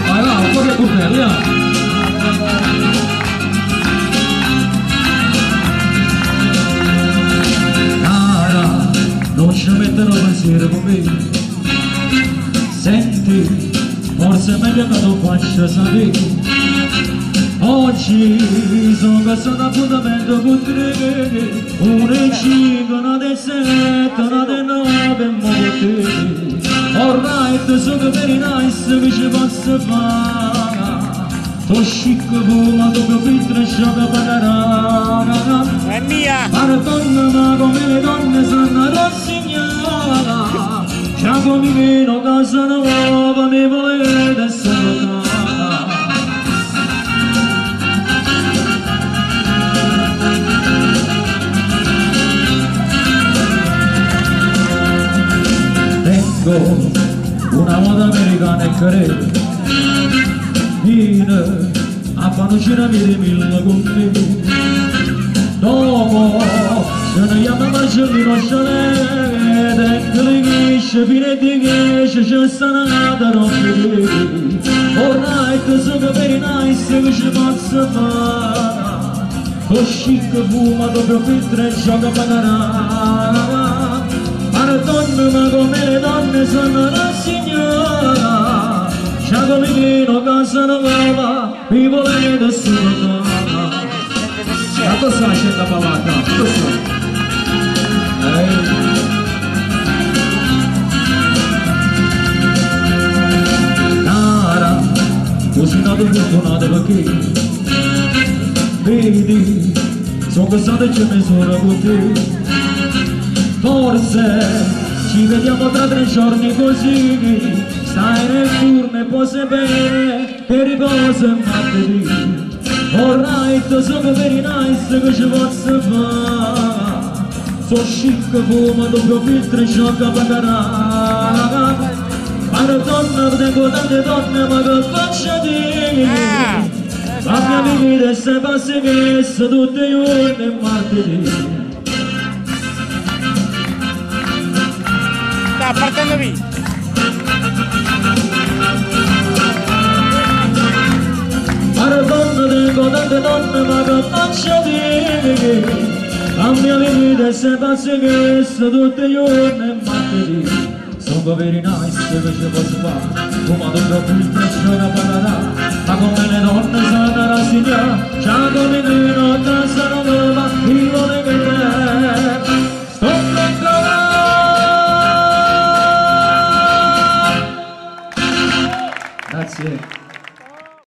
Vai va, un po' che buttare, cara, non ci metterò pensiero con me. Senti, forse è meglio che tu faccia sapere. Oggi sono passato appuntamento con te, una e 5, una e 7, una e 9 e mo con te. Alright, sono very nice, che ci posso fare? To chic, ma doppio filtro e gioca pagherà. È mia! Pare donna, ma come le donne sanno rassegnare. Già come meno casa nuova, mi volete salutare. Una moda americana e caretta, vieni a fare un ciravire mille con me. Dopo se ne chiama Marcellino Scialete, che le cresce fino a di che c'è stanata rompere. Alright, sono very nice, che ci posso fare? Lo chic fuma doppio filtro e gioca pagherà. Donne, ma come le donne sono rassegnata, già come meno casa nuova, mi volete salutare. Ma cosa c'è da parlare? Cara, così nato fortunato perché vedi, sono casato e c'è misura con te. Forse ci vediamo tra 3 giorni così, stai nel turno e puoi sapere che riposo è martedì. Alright, sono very nice, che ci posso fare? So chic, fuma doppio filtro e gioca pagherà. Ma le donne, tengo tante donne, ma che faccio dire? La mia vita è se passi che se tutti i giorni è martedì. Sta partendo via! Pare donne, tengo tante donne, ma che faccio dire? La mia vita è se passi che se tutti i giorni è martedì. Sono very nice, che ci posso fare? Fumato troppo il prezzo da pagare. Ma come le donne sanno rassegnare, già come meno a casa nuova, vivo di che te. Sto ancora. Grazie.